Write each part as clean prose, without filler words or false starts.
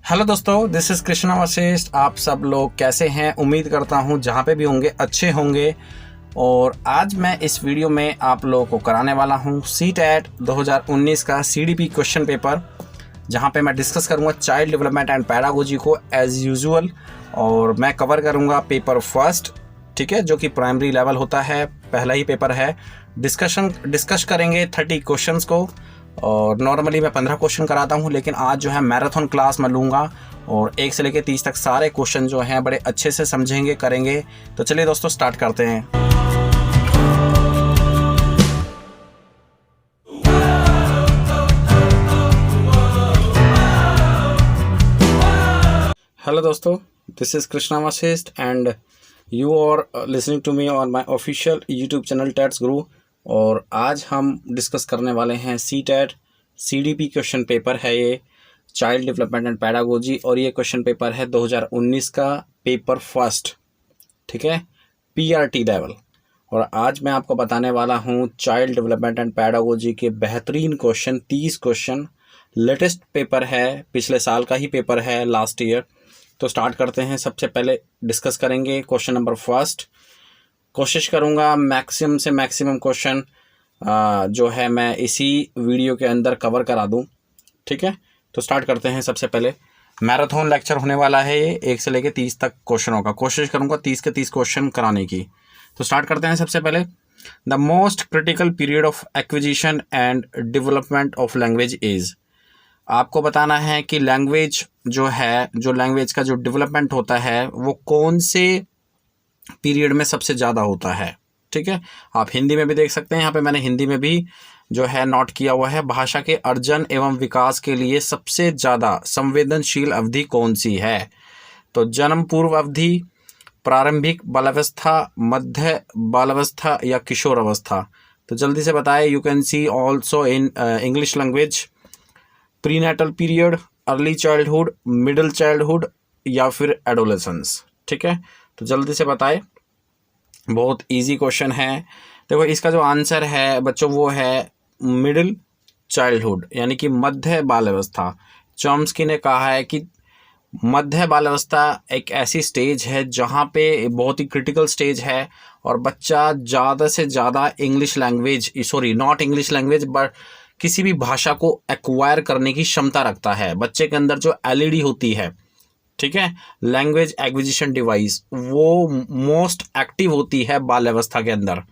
Hello दोस्तों, this is Krishna Vashishtha. आप सब लोग कैसे हैं? उम्मीद करता हूं जहां पे भी होंगे अच्छे होंगे। और आज मैं इस वीडियो में आप लोगों को कराने वाला हूं सीटेट 2019 का सीडीपी क्वेश्चन पेपर, जहां पे मैं डिस्कस करूंगा चाइल्ड डेवलपमेंट एंड पैडागोजी को एज़ यूजुअल। और मैं कवर करूंगा पेपर फर्स्ट, ठीक है, जो कि प्राइमरी लेवल होता है, पहला ही पेपर है। डिस्कस करेंगे 30 क्वेश्चंस को। और नॉर्मली मैं 15 क्वेश्चन कराता हूं, लेकिन आज जो है मैराथन क्लास मैं लूँगा और 1 से लेकर 30 तक सारे क्वेश्चन जो हैं बड़े अच्छे से समझेंगे, करेंगे। तो चलिए दोस्तों स्टार्ट करते हैं। हेलो दोस्तों, this is Krishna Vashishtha and you are listening to me on my official YouTube channel TETs Guru. और आज हम डिस्कस करने वाले हैं सीटेट सीडीपी क्वेश्चन पेपर है, ये चाइल्ड डेवलपमेंट एंड पैडागोजी। और ये क्वेश्चन पेपर है 2019 का पेपर फर्स्ट, ठीक है, पीआरटी लेवल। और आज मैं आपको बताने वाला हूँ चाइल्ड डेवलपमेंट एंड पैडागोजी के बेहतरीन क्वेश्चन, 30 क्वेश्चन। लेटेस्ट पेपर है, पिछले साल का ही पेपर है, लास्ट ईयर। तो स्टार्ट करते हैं। सबसे पहले डिस्कस करेंगे क्वेश्चन नंबर फर्स्ट। कोशिश करूँगा मैक्सिमम से मैक्सिमम क्वेश्चन जो है मैं इसी वीडियो के अंदर कवर करा दूँ, ठीक है। तो स्टार्ट करते हैं। सबसे पहले मैराथन लेक्चर होने वाला है ये, 1 से लेकर 30 तक क्वेश्चनों का। कोशिश करूँगा 30 के 30 क्वेश्चन कराने की। तो स्टार्ट करते हैं। सबसे पहले, the most critical period of acquisition and development of language is. आपको बताना है कि लैंग्वेज जो है, जो लैंग्वेज का जो डेवलपमेंट होता है वो कौन से पीरियड में सबसे ज़्यादा होता है, ठीक है। आप हिंदी में भी देख सकते हैं, यहाँ पे मैंने हिंदी में भी जो है नोट किया हुआ है। भाषा के अर्जन एवं विकास के लिए सबसे ज़्यादा संवेदनशील अवधि कौन सी है? तो जन्म पूर्व अवधि, प्रारंभिक बालावस्था, मध्य बालावस्था या किशोर अवस्था। तो जल्दी से बताएं। You can see also in English language, prenatal period, early childhood, middle childhood या फिर एडोलेसेंस, ठीक है। तो जल्दी से बताएं। बहुत इजी क्वेश्चन है। देखो इसका जो आंसर है बच्चों वो है मिडिल चाइल्डहुड, यानी कि मध्य बाल्यावस्था। चॉम्स्की ने कहा है कि मध्य बाल्यावस्था एक ऐसी स्टेज है जहाँ पे बहुत ही क्रिटिकल स्टेज है और बच्चा ज़्यादा से ज़्यादा English language, sorry not English language but किसी भी भाषा को एक्वायर करने की क्षमता रखता है। बच्चे के अंदर जो एलईडी होती है, ठीक है, लैंग्वेज एक्विजिशन डिवाइस, वो मोस्ट एक्टिव होती है बाल्यावस्था के अंदर,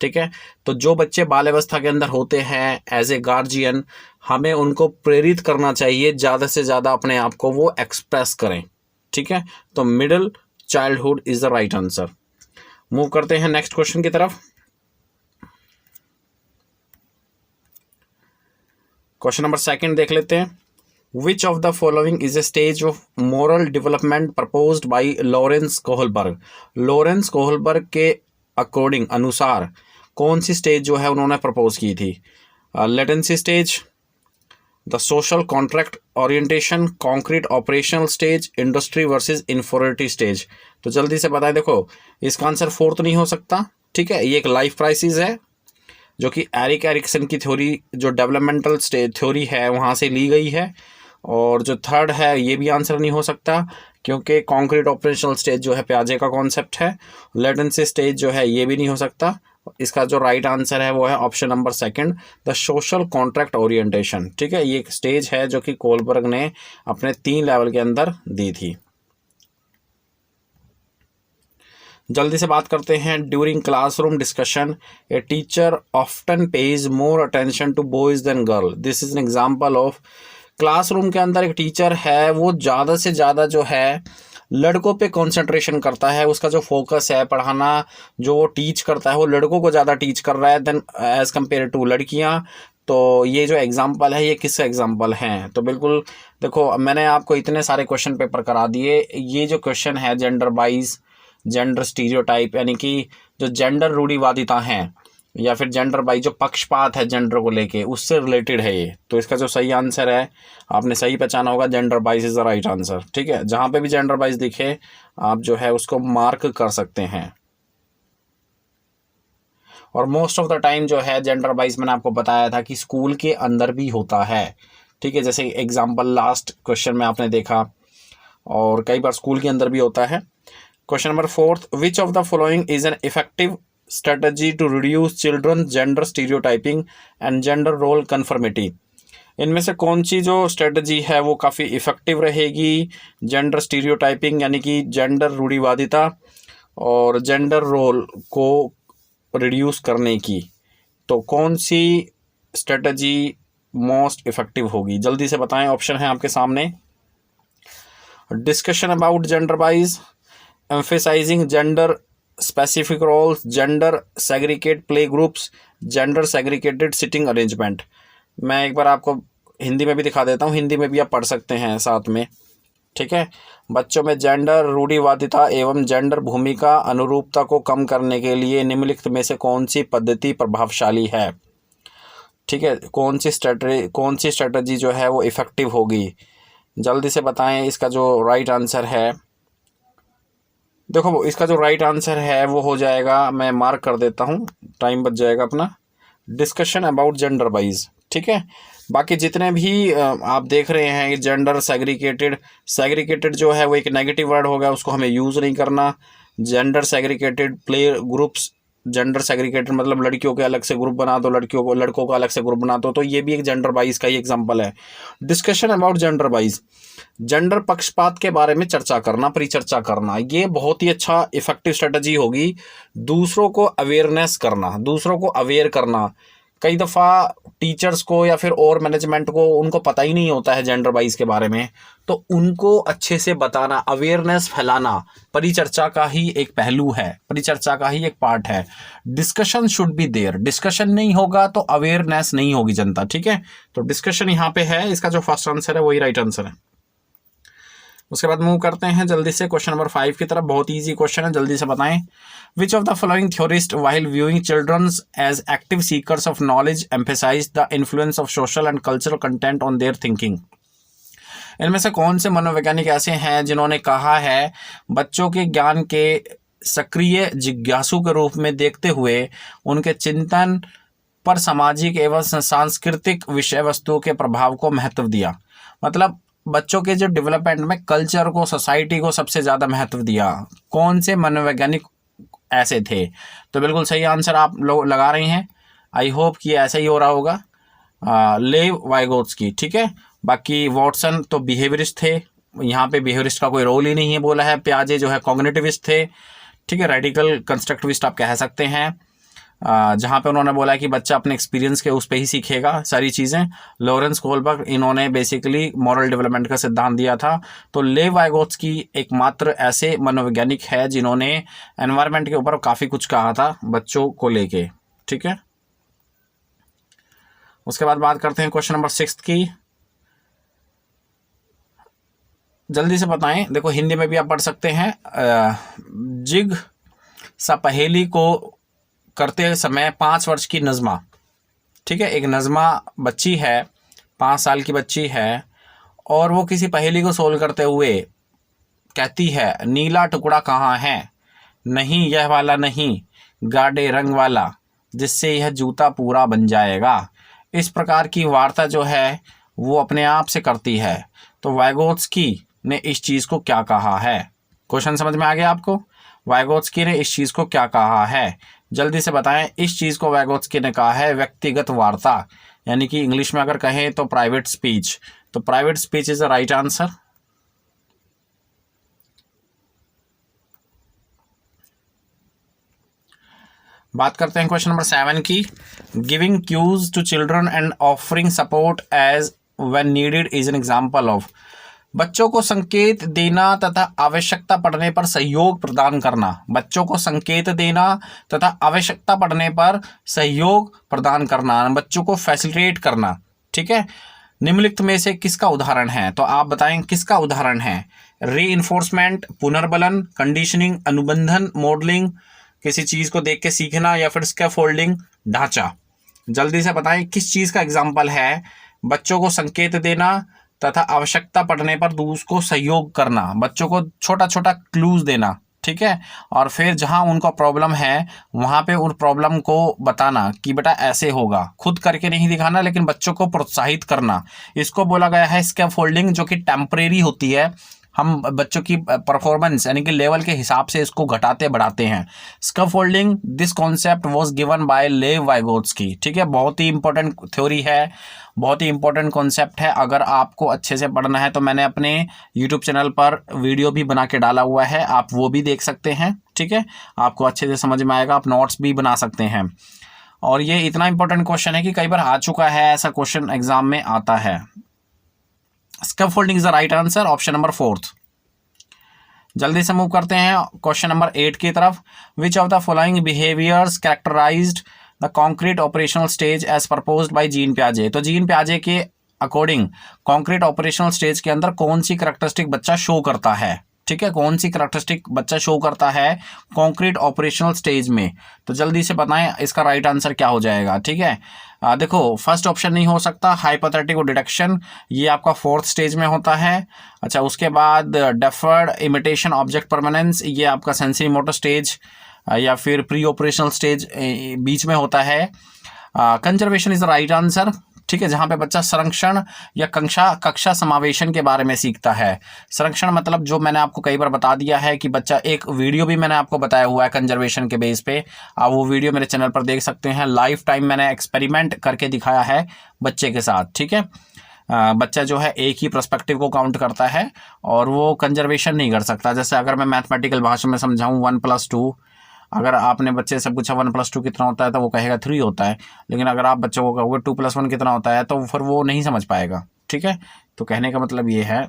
ठीक है। तो जो बच्चे बाल्यावस्था के अंदर होते हैं, एज ए गार्जियन हमें उनको प्रेरित करना चाहिए ज़्यादा से ज़्यादा अपने आप को वो एक्सप्रेस करें, ठीक है। तो middle childhood is the right answer. Move करते हैं नेक्स्ट क्वेश्चन की तरफ। क्वेश्चन नंबर सेकंड देख लेते हैं। Which of the following is a stage of moral development proposed by Lawrence Kohlberg? Lawrence Kohlberg के अकॉर्डिंग, अनुसार कौन सी स्टेज जो है उन्होंने प्रपोज की थी? Latency stage, the social contract orientation, concrete operational stage, industry versus inferiority stage. तो जल्दी से बताएं। देखो इसका आंसर फोर्थ नहीं हो सकता, ठीक है। ये एक लाइफ क्राइसिस है जो कि एरिक एरिक्सन की थ्योरी, जो डेवलपमेंटल स्टेज थ्योरी है, वहाँ से ली गई है। और जो थर्ड है ये भी आंसर नहीं हो सकता क्योंकि कॉन्क्रीट ऑपरेशनल स्टेज जो है प्याजे का कॉन्सेप्ट है। लेटेंसी स्टेज जो है ये भी नहीं हो सकता। इसका जो राइट आंसर है वो है option number second, the social contract orientation, ठीक है। ये एक स्टेज है जो कि कोलबर्ग ने अपने 3 लेवल के अंदर दी थी। जल्दी से बात करते हैं। During classroom discussion a teacher often pays more attention to boys than girl. This is an example of, classroom के अंदर एक टीचर है वो ज़्यादा से ज़्यादा जो है लड़कों पे कंसंट्रेशन करता है। उसका जो फोकस है पढ़ाना, जो वो टीच करता है वो लड़कों को ज़्यादा टीच कर रहा है देन एज़ कम्पेयर टू लड़कियां। तो ये जो एग्जाम्पल है ये किस एग्जाम्पल हैं? तो बिल्कुल देखो, मैंने आपको इतने सारे क्वेश्चन पेपर करा दिए। ये जो क्वेश्चन है जेंडर वाइज, जेंडर स्टीरियोटाइप, यानी कि जो जेंडर रूढ़िवादिता हैं या फिर जेंडर बाई जो पक्षपात है जेंडर को लेके, उससे रिलेटेड है ये। तो इसका जो सही आंसर है, आपने सही पहचाना होगा, जेंडर बाइस इज़ द राइट आंसर, ठीक है। जहाँ पे भी जेंडर बाइस दिखे आप जो है उसको मार्क कर सकते हैं। और मोस्ट ऑफ द टाइम जो है जेंडर बाइस मैंने आपको बताया था कि स्कूल के अंदर भी होता है, ठीक है। जैसे एग्जाम्पल लास्ट क्वेश्चन में आपने देखा और कई बार स्कूल के अंदर भी होता है। Question number 4, which of the following is an effective strategy to reduce children gender stereotyping and gender role conformity. इनमें से कौन सी जो स्ट्रेटजी है वो काफ़ी इफ़ेक्टिव रहेगी जेंडर स्टीरियोटाइपिंग यानी कि जेंडर रूढ़िवादिता और जेंडर रोल को रिड्यूस करने की? तो कौन सी स्ट्रेटजी मोस्ट इफ़ेक्टिव होगी? जल्दी से बताएं, ऑप्शन है आपके सामने। Discussion about gender wise, emphasising gender specific roles, gender segregate play groups, gender segregated sitting arrangement. मैं एक बार आपको हिंदी में भी दिखा देता हूँ, हिंदी में भी आप पढ़ सकते हैं साथ में, ठीक है। बच्चों में जेंडर रूढ़िवादिता एवं जेंडर भूमिका अनुरूपता को कम करने के लिए निम्नलिखित में से कौन सी पद्धति प्रभावशाली है? ठीक है, कौन सी स्ट्रेटजी जो है वो इफ़ेक्टिव होगी? जल्दी से बताएं। इसका जो राइट आंसर है, देखो इसका जो राइट आंसर है वो हो जाएगा, मैं मार्क कर देता हूँ, टाइम बच जाएगा अपना, डिस्कशन अबाउट जेंडर वाइज, ठीक है। बाकी जितने भी आप देख रहे हैं जेंडर सेग्रीगेटेड जो है वो एक नेगेटिव वर्ड होगा, उसको हमें यूज़ नहीं करना। Gender segregated play groups, gender segregated मतलब लड़कियों के अलग से ग्रुप बना दो, लड़कों का अलग से ग्रुप बना दो, तो ये भी एक जेंडर वाइज का ही एग्जांपल है। Discussion about gender wise, gender पक्षपात के बारे में चर्चा करना, परिचर्चा करना, ये बहुत ही अच्छा इफेक्टिव स्ट्रेटजी होगी। दूसरों को अवेयरनेस करना, दूसरों को अवेयर करना। कई दफ़ा टीचर्स को या फिर और मैनेजमेंट को उनको पता ही नहीं होता है जेंडर वाइज के बारे में, तो उनको अच्छे से बताना, अवेयरनेस फैलाना परिचर्चा का ही एक पहलू है, परिचर्चा का ही एक पार्ट है। Discussion should be there, discussion नहीं होगा तो अवेयरनेस नहीं होगी जनता, ठीक है। तो डिस्कशन यहाँ पे है, इसका जो फर्स्ट आंसर है वही राइट आंसर है। उसके बाद मूव करते हैं जल्दी से क्वेश्चन नंबर 5 की तरफ। बहुत इजी क्वेश्चन है, जल्दी से बताएं। Which of the following theorist while viewing childrens as active seekers of knowledge emphasise the influence of social and cultural content on their thinking. इनमें से कौन से मनोवैज्ञानिक ऐसे हैं जिन्होंने कहा है बच्चों के ज्ञान के सक्रिय जिज्ञासु के रूप में देखते हुए उनके चिंतन पर सामाजिक एवं सांस्कृतिक विषय वस्तुओं के प्रभाव को महत्व दिया। मतलब बच्चों के जो डेवलपमेंट में कल्चर को, सोसाइटी को सबसे ज़्यादा महत्व दिया। कौन से मनोवैज्ञानिक ऐसे थे? तो बिल्कुल सही आंसर आप लोग लगा रहे हैं। आई होप कि ऐसा ही हो रहा होगा, लेव वाइगोत्स्की, ठीक है। बाकी वॉटसन तो बिहेवियरिस्ट थे, यहाँ पे बिहेवियरिस्ट का कोई रोल ही नहीं है बोला है। पियाजे जो है कॉग्निटिविस्ट थे, ठीक है, रेडिकल कंस्ट्रक्टिविस्ट आप कह सकते हैं, जहाँ पे उन्होंने बोला कि बच्चा अपने एक्सपीरियंस के उस पे ही सीखेगा सारी चीज़ें। लॉरेंस कोहलबर्ग, इन्होंने बेसिकली मॉरल डेवलपमेंट का सिद्धांत दिया था। तो लेव वाइगोत्स्की एकमात्र ऐसे मनोवैज्ञानिक है जिन्होंने एनवायरनमेंट के ऊपर काफ़ी कुछ कहा था बच्चों को लेके, ठीक है। उसके बाद बात करते हैं क्वेश्चन नंबर 6 की। जल्दी से बताएं, देखो हिंदी में भी आप पढ़ सकते हैं। जिग सा पहेली को करते समय 5 वर्ष की नज़मा, ठीक है, एक नज़मा बच्ची है, 5 साल की बच्ची है, और वो किसी पहेली को सोल्व करते हुए कहती है नीला टुकड़ा कहाँ है, नहीं यह वाला नहीं, गाढ़े रंग वाला, जिससे यह जूता पूरा बन जाएगा। इस प्रकार की वार्ता जो है वो अपने आप से करती है। तो वाइगोत्स्की ने इस चीज़ को क्या कहा है? क्वेश्चन समझ में आ गया आपको? वाइगोत्स्की ने इस चीज़ को क्या कहा है? जल्दी से बताएं। इस चीज़ को वाइगोत्स्की ने कहा है व्यक्तिगत वार्ता, यानी कि इंग्लिश में अगर कहें तो प्राइवेट स्पीच। तो private speech is the right answer. बात करते हैं क्वेश्चन नंबर 7 की। Giving cues to children and offering support as when needed is an example of. बच्चों को संकेत देना तथा आवश्यकता पड़ने पर सहयोग प्रदान करना। बच्चों को संकेत देना तथा आवश्यकता पड़ने पर सहयोग प्रदान करना, बच्चों को फैसिलिटेट करना, ठीक है। निम्नलिखित में से किसका उदाहरण है? तो आप बताएं किसका उदाहरण है? रीइंफोर्समेंट, पुनर्बलन, कंडीशनिंग, अनुबंधन, मॉडलिंग, किसी चीज़ को देख के सीखना, या फिर स्कैफोल्डिंग, ढांचा। जल्दी से बताएं किस चीज़ का एग्जाम्पल है? बच्चों को संकेत देना तथा आवश्यकता पड़ने पर उसको सहयोग करना, बच्चों को छोटा छोटा क्लूज देना, ठीक है, और फिर जहां उनको प्रॉब्लम है वहां पे उन प्रॉब्लम को बताना कि बेटा ऐसे होगा, खुद करके नहीं दिखाना लेकिन बच्चों को प्रोत्साहित करना। इसको बोला गया है स्कैफोल्डिंग, जो कि टेम्परेरी होती है, हम बच्चों की परफॉर्मेंस यानी कि लेवल के हिसाब से इसको घटाते बढ़ाते हैं। Scaffolding, this concept was given by लेव वाइगोत्स्की। ठीक है, बहुत ही इंपॉर्टेंट थ्योरी है, बहुत ही इंपॉर्टेंट कॉन्सेप्ट है। अगर आपको अच्छे से पढ़ना है तो मैंने अपने यूट्यूब चैनल पर वीडियो भी बना के डाला हुआ है, आप वो भी देख सकते हैं। ठीक है, आपको अच्छे से समझ में आएगा, आप नोट्स भी बना सकते हैं। और ये इतना इंपॉर्टेंट क्वेश्चन है कि कई बार आ चुका है, ऐसा क्वेश्चन एग्जाम में आता है। Scaffolding is the right answer, option number 4। जल्दी से मूव करते हैं क्वेश्चन नंबर 8 की तरफ। Which of the following behaviours characterised the concrete operational stage as proposed by Jean पियाजे। तो जीन पियाजे के अकॉर्डिंग कॉन्क्रीट ऑपरेशनल स्टेज के अंदर कौन सी करैक्टरिस्टिक बच्चा शो करता है। ठीक है, कौन सी करैक्टरिस्टिक बच्चा शो करता है कॉन्क्रीट ऑपरेशनल स्टेज में। तो जल्दी से बताएं इसका राइट आंसर क्या हो जाएगा। ठीक है, देखो फर्स्ट ऑप्शन नहीं हो सकता, हाइपोथेटिकल डिडक्शन, ये आपका 4th स्टेज में होता है। अच्छा, उसके बाद डेफर्ड इमिटेशन ऑब्जेक्ट परमानेंस, ये आपका सेंसरी मोटर स्टेज या फिर प्री ऑपरेशनल स्टेज बीच में होता है। Conservation is the right answer. ठीक है, जहाँ पे बच्चा संरक्षण या कक्षा समावेशन के बारे में सीखता है। संरक्षण मतलब जो मैंने आपको कई बार बता दिया है कि बच्चा, एक वीडियो भी मैंने आपको बताया हुआ है कंजर्वेशन के बेस पे, आप वो वीडियो मेरे चैनल पर देख सकते हैं। लाइफ टाइम मैंने एक्सपेरिमेंट करके दिखाया है बच्चे के साथ। ठीक है, बच्चा जो है एक ही पर्सपेक्टिव को काउंट करता है और वो कंजर्वेशन नहीं कर सकता। जैसे अगर मैं मैथमेटिकल भाषा में समझाऊँ 1+2, अगर आपने बच्चे से पूछा 1+2 कितना होता है तो वो कहेगा 3 होता है, लेकिन अगर आप बच्चों को कहोगे 2+1 कितना होता है तो फिर वो नहीं समझ पाएगा। ठीक है, तो कहने का मतलब ये है।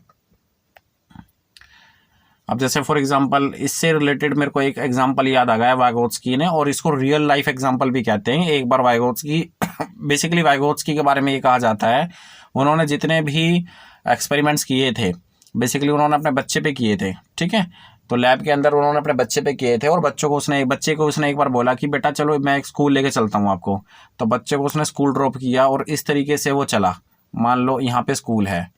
अब जैसे फॉर एग्जांपल इससे रिलेटेड मेरे को एक एग्जांपल याद आ गया वाइगोत्स्की ने, और इसको रियल लाइफ एग्जांपल भी कहते हैं। एक बार वाइगोत्स्की बेसिकली वाइगोत्स्की के बारे में ये कहा जाता है, उन्होंने जितने भी एक्सपेरिमेंट्स किए थे बेसिकली उन्होंने अपने बच्चे पे किए थे। ठीक है, तो लैब के अंदर उन्होंने अपने बच्चे पे किए थे और बच्चे को उसने एक बार बोला कि बेटा चलो मैं एक स्कूल लेके चलता हूँ आपको। तो बच्चे को उसने स्कूल ड्रॉप किया और इस तरीके से वो चला। मान लो यहाँ पे स्कूल है।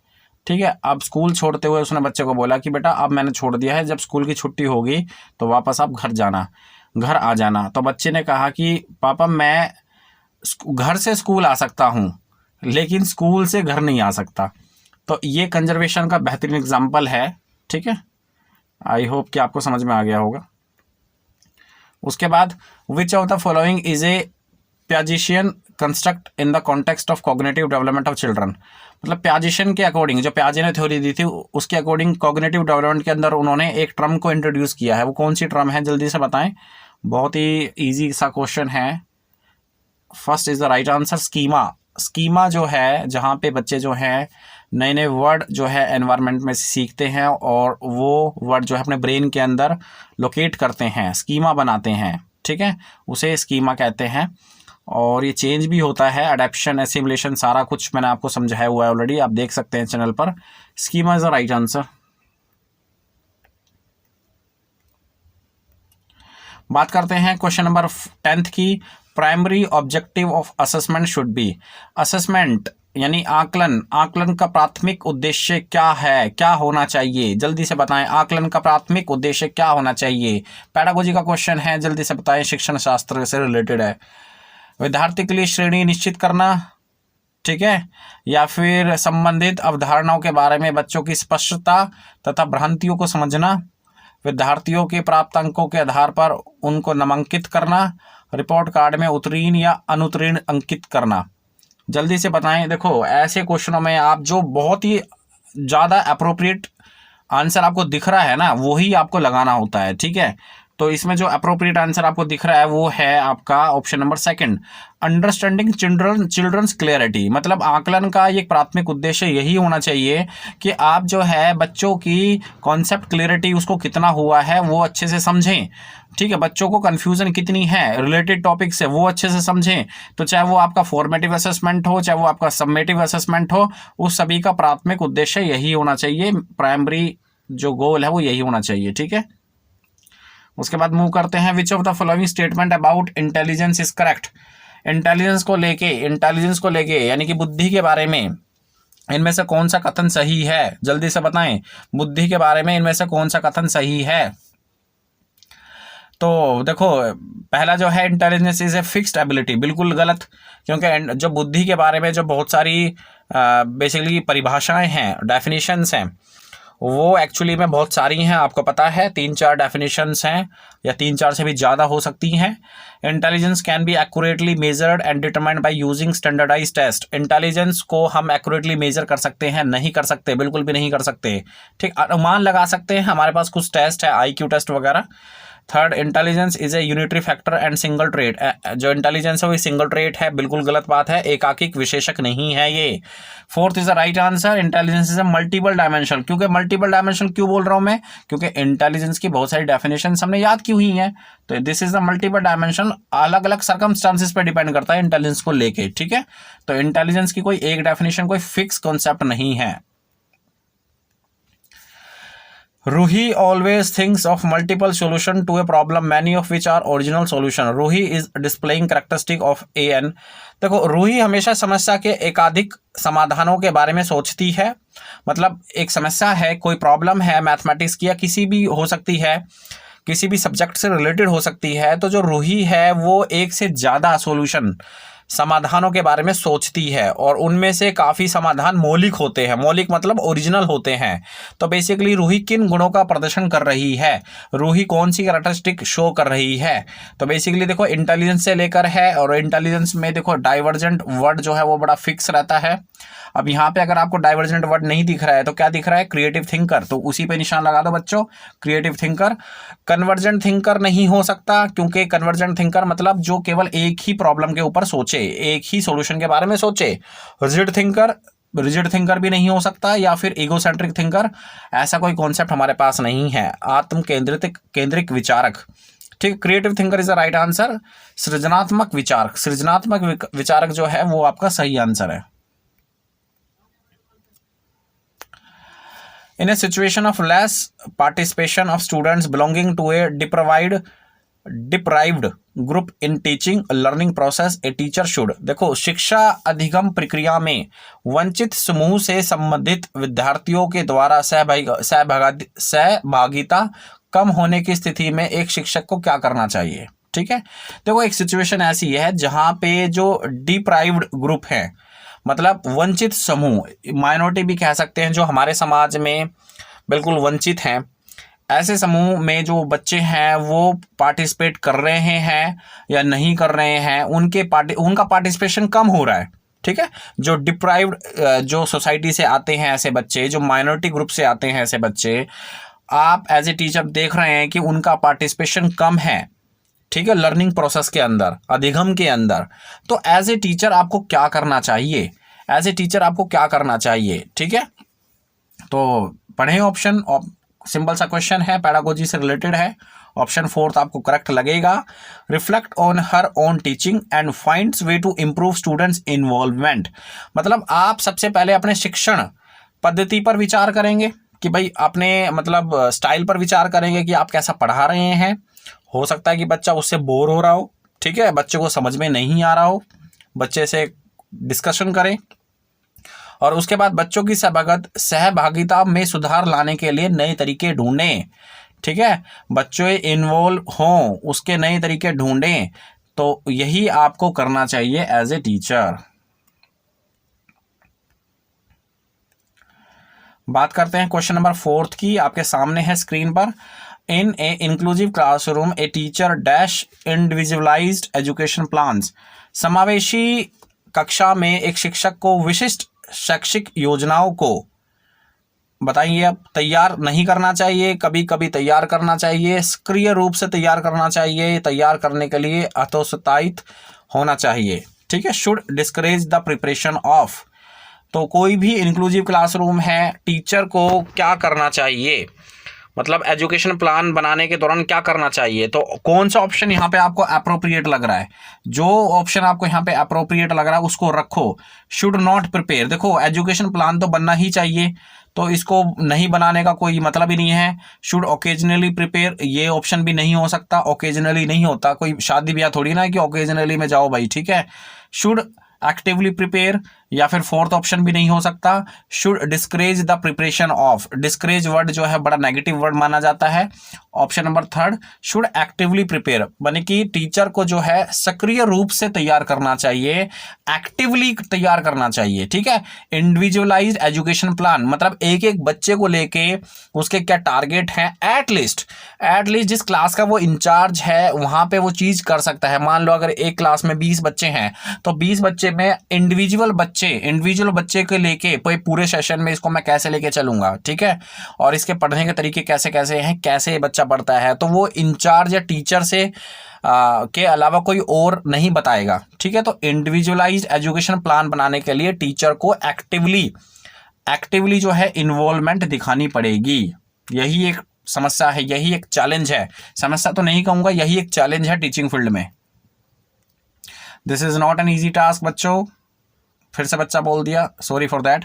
ठीक है, अब स्कूल छोड़ते हुए उसने बच्चे को बोला कि बेटा अब मैंने छोड़ दिया है, जब स्कूल की छुट्टी होगी तो वापस आप घर आ जाना। तो बच्चे ने कहा कि पापा मैं घर से स्कूल आ सकता हूँ लेकिन स्कूल से घर नहीं आ सकता। तो ये कंजर्वेशन का बेहतरीन एग्जाम्पल है। ठीक है, आई होप कि आपको समझ में आ गया होगा। उसके बाद which of the following is a Piagetian construct in the context of cognitive development of children. मतलब पियाजेशन के अकॉर्डिंग, जो पियाजे ने थ्योरी दी थी उसके अकॉर्डिंग कॉग्निटिव डेवलपमेंट के अंदर उन्होंने एक टर्म को इंट्रोड्यूस किया है। वो कौन सी टर्म है जल्दी से बताएं, बहुत ही ईजी सा क्वेश्चन है। First is the right answer schema. Schema जो है, जहाँ पे बच्चे जो हैं नए नए वर्ड जो है एनवायरनमेंट में सीखते हैं और वो वर्ड जो है अपने ब्रेन के अंदर लोकेट करते हैं, स्कीमा बनाते हैं। ठीक है, उसे स्कीमा कहते हैं। और ये चेंज भी होता है, अडेप्शन, एसिमुलेशन, सारा कुछ मैंने आपको समझाया हुआ है ऑलरेडी, आप देख सकते हैं चैनल पर। Schema is the right answer. बात करते हैं क्वेश्चन नंबर 10 की। Primary objective of assessment should be. Assessment यानी आकलन का प्राथमिक उद्देश्य क्या है, क्या होना चाहिए, जल्दी से बताएं। आकलन का प्राथमिक उद्देश्य क्या होना चाहिए, पैडागोजी का क्वेश्चन है, जल्दी से बताएं, शिक्षण शास्त्र से रिलेटेड है। विद्यार्थी के लिए श्रेणी निश्चित करना, ठीक है, या फिर संबंधित अवधारणाओं के बारे में बच्चों की स्पष्टता तथा भ्रांतियों को समझना, विद्यार्थियों के प्राप्त अंकों के आधार पर उनको नामांकित करना, रिपोर्ट कार्ड में उत्तीर्ण या अनुत्तीर्ण अंकित करना। जल्दी से बताएं। देखो ऐसे क्वेश्चनों में आप जो बहुत ही ज़्यादा अप्रोप्रिएट आंसर आपको दिख रहा है ना, वही आपको लगाना होता है। ठीक है, तो इसमें जो अप्रोप्रिएट आंसर आपको दिख रहा है वो है आपका option number 2, understanding childrens clarity. मतलब आकलन का एक प्राथमिक उद्देश्य यही होना चाहिए कि आप जो है बच्चों की कॉन्सेप्ट क्लियरिटी उसको कितना हुआ है वो अच्छे से समझें। ठीक है, बच्चों को कन्फ्यूजन कितनी है रिलेटेड टॉपिक से वो अच्छे से समझें। तो चाहे वो आपका फॉर्मेटिव असेसमेंट हो, चाहे वो आपका सबमेटिव असेसमेंट हो, उस सभी का प्राथमिक उद्देश्य यही होना चाहिए, प्राइमरी जो गोल है वो यही होना चाहिए। ठीक है, उसके बाद मूव करते हैं। विच of the following statement about intelligence is correct. Intelligence को लेके यानी कि बुद्धि के बारे में इनमें से कौन सा कथन सही है, जल्दी से बताएं। बुद्धि के बारे में इनमें से कौन सा कथन सही है। तो देखो पहला जो है intelligence is a fixed ability, बिल्कुल गलत, क्योंकि जो बुद्धि के बारे में जो बहुत सारी बेसिकली परिभाषाएं हैं, डेफिनेशंस हैं, वो एक्चुअली में बहुत सारी हैं, आपको पता है 3-4 डेफिनेशंस हैं या 3-4 से भी ज़्यादा हो सकती हैं। Intelligence can be accurately measured and determined by using standardised test. Intelligence को हम एक्यूरेटली मेजर कर सकते हैं? नहीं कर सकते, बिल्कुल भी नहीं कर सकते। ठीक, अनुमान लगा सकते हैं, हमारे पास कुछ टेस्ट है, IQ टेस्ट वगैरह। Third, intelligence is a unitary factor and single trait. जो इंटेलिजेंस है वो सिंगल ट्रेट है, बिल्कुल गलत बात है, एकाकिक विशेषक नहीं है ये। Fourth is the right answer, intelligence is a multiple dimension. क्योंकि मल्टीपल डायमेंशन क्यों बोल रहा हूं मैं? क्योंकि इंटेलिजेंस की बहुत सारी डेफिनेशन हमने याद की हुई हैं, तो this is the multiple dimension. अलग अलग सर्कमस्टांसिस पे डिपेंड करता है इंटेलिजेंस को लेके, ठीक है। तो इंटेलिजेंस की कोई एक डेफिनेशन, कोई फिक्स कॉन्सेप्ट नहीं है। Ruhi always thinks of multiple solutions to a problem, many of which are original solution. Ruhi is displaying characteristic of AN. देखो, रूही हमेशा समस्या के एकाधिक समाधानों के बारे में सोचती है। मतलब एक समस्या है, कोई प्रॉब्लम है मैथमेटिक्स की या किसी भी हो सकती है, किसी भी सब्जेक्ट से रिलेटेड हो सकती है, तो जो रूही है वो एक से ज़्यादा सॉल्यूशन, समाधानों के बारे में सोचती है और उनमें से काफ़ी समाधान मौलिक होते हैं। मौलिक मतलब ओरिजिनल होते हैं। तो बेसिकली रूही किन गुणों का प्रदर्शन कर रही है, रूही कौन सी कैरेक्टरिस्टिक शो कर रही है? तो बेसिकली देखो, इंटेलिजेंस से लेकर है, और इंटेलिजेंस में देखो डाइवर्जेंट वर्ड जो है वो बड़ा फिक्स रहता है। अब यहाँ पे अगर आपको डाइवर्जेंट वर्ड नहीं दिख रहा है तो क्या दिख रहा है? क्रिएटिव थिंकर, तो उसी पे निशान लगा दो बच्चों, क्रिएटिव थिंकर। कन्वर्जेंट थिंकर नहीं हो सकता, क्योंकि कन्वर्जेंट थिंकर मतलब जो केवल एक ही प्रॉब्लम के ऊपर सोचे, एक ही सॉल्यूशन के बारे में सोचे। रिजिड थिंकर भी नहीं हो सकता, या फिर इगोसेंट्रिक थिंकर, ऐसा कोई कॉन्सेप्ट हमारे पास नहीं है। आत्म केंद्रित विचारक, ठीक, creative thinker is the right answer. सृजनात्मक विचारक जो है वो आपका सही आंसर है। In a situation of less participation of students belonging to a deprived group in teaching learning process, a teacher should। देखो, शिक्षा अधिगम प्रक्रिया में वंचित समूह से संबंधित विद्यार्थियों के द्वारा सहभागिता कम होने की स्थिति में एक शिक्षक को क्या करना चाहिए? ठीक है, देखो एक सिचुएशन ऐसी है जहां पे जो डिप्राइव्ड ग्रुप है, मतलब वंचित समूह, माइनॉरिटी भी कह सकते हैं, जो हमारे समाज में बिल्कुल वंचित हैं, ऐसे समूह में जो बच्चे हैं वो पार्टिसिपेट कर रहे हैं या नहीं कर रहे हैं, उनका पार्टिसिपेशन कम हो रहा है। ठीक है, जो डिप्राइव्ड जो सोसाइटी से आते हैं ऐसे बच्चे, जो माइनॉरिटी ग्रुप से आते हैं ऐसे बच्चे, आप एज ए टीचर देख रहे हैं कि उनका पार्टिसिपेशन कम है, ठीक है, लर्निंग प्रोसेस के अंदर, अधिगम के अंदर। तो एज ए टीचर आपको क्या करना चाहिए? ठीक है, तो पढ़ें ऑप्शन, सिंपल सा क्वेश्चन है, पैडागोजी से रिलेटेड है। ऑप्शन 4 आपको करेक्ट लगेगा। Reflect on her own teaching and finds way to improve students involvement. मतलब आप सबसे पहले अपने शिक्षण पद्धति पर विचार करेंगे कि भाई अपने मतलब स्टाइल पर विचार करेंगे कि आप कैसा पढ़ा रहे हैं। हो सकता है कि बच्चा उससे बोर हो रहा हो, ठीक है, बच्चे को समझ में नहीं आ रहा हो, बच्चे से डिस्कशन करें और उसके बाद बच्चों की सहभागिता में सुधार लाने के लिए नए तरीके ढूंढें। ठीक है, बच्चे इन्वॉल्व हों, उसके नए तरीके ढूंढें। तो यही आपको करना चाहिए एज ए टीचर। बात करते हैं क्वेश्चन नंबर 4 की, आपके सामने है स्क्रीन पर। In a inclusive classroom a teacher dash individualised education plans. समावेशी कक्षा में एक शिक्षक को विशिष्ट शैक्षिक योजनाओं को बताइए, अब तैयार नहीं करना चाहिए, कभी कभी तैयार करना चाहिए, सक्रिय रूप से तैयार करना चाहिए, तैयार करने के लिए हतोत्साहित होना चाहिए। ठीक है, should discourage the preparation of. तो कोई भी इंक्लूसिव क्लासरूम है, टीचर को क्या करना चाहिए, मतलब एजुकेशन प्लान बनाने के दौरान क्या करना चाहिए? तो कौन सा ऑप्शन यहाँ पे आपको अप्रोप्रिएट लग रहा है? जो ऑप्शन आपको यहाँ पे अप्रोप्रिएट लग रहा है उसको रखो। शुड नॉट प्रिपेयर, देखो एजुकेशन प्लान तो बनना ही चाहिए, तो इसको नहीं बनाने का कोई मतलब ही नहीं है। शुड ओकेजनली प्रिपेयर, ये ऑप्शन भी नहीं हो सकता, ओकेजनली नहीं होता, कोई शादी ब्याह थोड़ी ना है कि ओकेजनली में जाओ भाई, ठीक है। शुड एक्टिवली प्रिपेयर, या फिर फोर्थ ऑप्शन भी नहीं हो सकता, should discourage the preparation of. Discourage word जो है बड़ा नेगेटिव वर्ड माना जाता है। Option number third, should actively prepare, यानी कि टीचर को जो है सक्रिय रूप से तैयार करना चाहिए, एक्टिवली तैयार करना चाहिए। ठीक है। इंडिविजुअलाइज्ड एजुकेशन प्लान, मतलब एक एक बच्चे को लेके उसके क्या टारगेट हैं, एटलीस्ट जिस क्लास का वो इंचार्ज है वहां पे वो चीज कर सकता है। मान लो अगर एक क्लास में 20 बच्चे हैं तो 20 बच्चे में इंडिविजुअल बच्चे को लेके पूरे सेशन में इसको मैं कैसे लेके चलूंगा। ठीक है। और इसके पढ़ने के तरीके कैसे कैसे हैं, कैसे बच्चा पढ़ता है, तो वो इंचार्ज या टीचर से के अलावा कोई और नहीं बताएगा। ठीक है। तो इंडिविजुअलाइज्ड एजुकेशन प्लान बनाने के लिए टीचर को एक्टिवली जो है इन्वॉल्वमेंट दिखानी पड़ेगी। यही एक समस्या है, यही एक चैलेंज है। समस्या तो नहीं कहूंगा, यही एक चैलेंज है टीचिंग फील्ड में। This is not an easy task बच्चों। फिर से बच्चा बोल दिया, सॉरी फॉर दैट।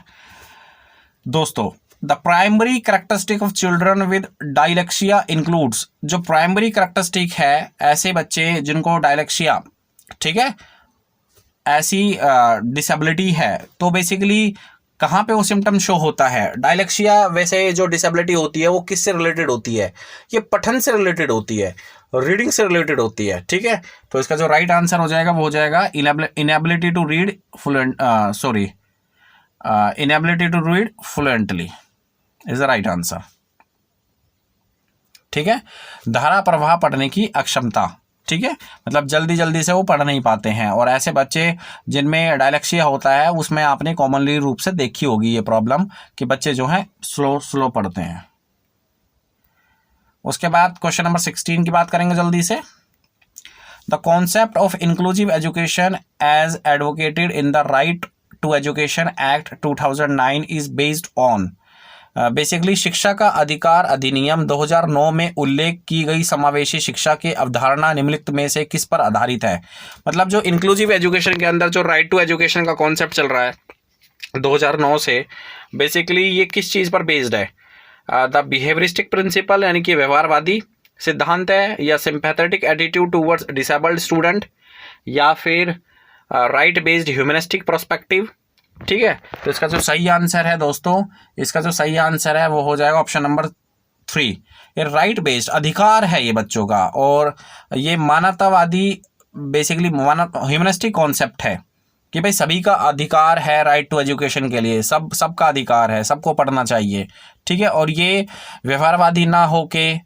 दोस्तों, the primary characteristic of children with dyslexia includes, जो प्राइमरी कैरेक्टरिस्टिक है ऐसे बच्चे जिनको डायलेक्सिया, ठीक है, ऐसी डिसेबिलिटी है, तो बेसिकली कहाँ पे वो सिम्टम शो होता है। डायलेक्सिया वैसे जो डिसेबिलिटी होती है वो किससे रिलेटेड होती है, ये पठन से रिलेटेड होती है, रीडिंग से रिलेटेड होती है। ठीक है। तो इसका जो राइट आंसर हो जाएगा वो हो जाएगा inability to read inability to read fluently is the right answer. ठीक है। धारा प्रवाह पढ़ने की अक्षमता, ठीक है, मतलब जल्दी से वो पढ़ नहीं पाते हैं। और ऐसे बच्चे जिनमें डायलेक्सिया होता है उसमें आपने कॉमनली रूप से देखी होगी ये प्रॉब्लम कि बच्चे जो हैं स्लो पढ़ते हैं। उसके बाद क्वेश्चन नंबर 16 की बात करेंगे जल्दी से। The concept of inclusive education as advocated in the right to education act 2009 is based on. Basically शिक्षा का अधिकार अधिनियम 2009 में उल्लेख की गई समावेशी शिक्षा की अवधारणा निम्नलिखित में से किस पर आधारित है। मतलब जो इंक्लूसिव एजुकेशन के अंदर जो राइट टू एजुकेशन का कॉन्सेप्ट चल रहा है 2009 से, बेसिकली ये किस चीज़ पर बेस्ड है। द बिहेवियरिस्टिक प्रिंसिपल यानी कि व्यवहारवादी सिद्धांत है, या sympathetic attitude towards disabled student, या फिर राइट बेस्ड ह्यूमनिस्टिक पर्सपेक्टिव। ठीक है। तो इसका जो सही आंसर है दोस्तों, इसका जो सही आंसर है वो हो जाएगा ऑप्शन नंबर 3। ये राइट बेस्ड अधिकार है ये बच्चों का, और ये मानवतावादी बेसिकली ह्यूमनिस्टिक कॉन्सेप्ट है कि भाई सभी का अधिकार है राइट टू एजुकेशन के लिए, सबका अधिकार है, सबको पढ़ना चाहिए। ठीक है। और ये व्यवहारवादी ना होके,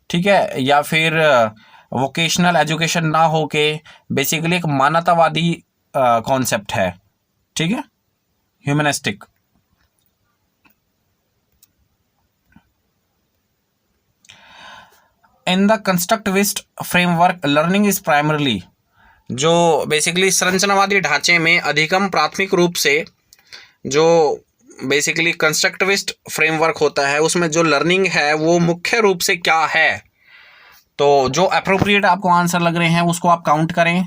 ठीक है, या फिर वोकेशनल एजुकेशन ना होके बेसिकली एक मानवतावादी कॉन्सेप्ट है। ठीक है, humanistic. In the constructivist framework learning is primarily, जो बेसिकली संरचनावादी ढांचे में अधिगम प्राथमिक रूप से, जो बेसिकली कंस्ट्रक्टिविस्ट फ्रेमवर्क होता है उसमें जो लर्निंग है वो मुख्य रूप से क्या है। तो जो अप्रोप्रिएट आपको आंसर लग रहे हैं उसको आप काउंट करें।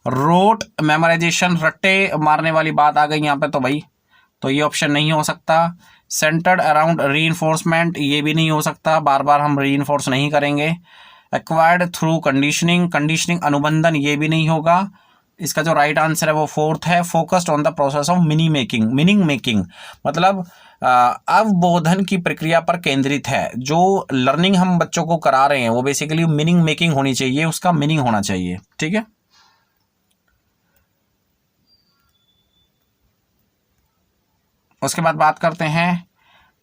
रोट मेमोराइजेशन, रट्टे मारने वाली बात आ गई यहाँ पे, तो भाई तो ये ऑप्शन नहीं हो सकता। सेंटर्ड अराउंड रीइंफोर्समेंट, ये भी नहीं हो सकता, बार बार हम रीइंफोर्स नहीं करेंगे। एक्वायर्ड थ्रू कंडीशनिंग अनुबंधन, ये भी नहीं होगा। इसका जो राइट आंसर है वो 4th है। Focused on the process of meaning making, मतलब अवबोधन की प्रक्रिया पर केंद्रित है। जो लर्निंग हम बच्चों को करा रहे हैं वो बेसिकली मीनिंग मेकिंग होनी चाहिए, उसका मीनिंग होना चाहिए। ठीक है। उसके बाद बात करते हैं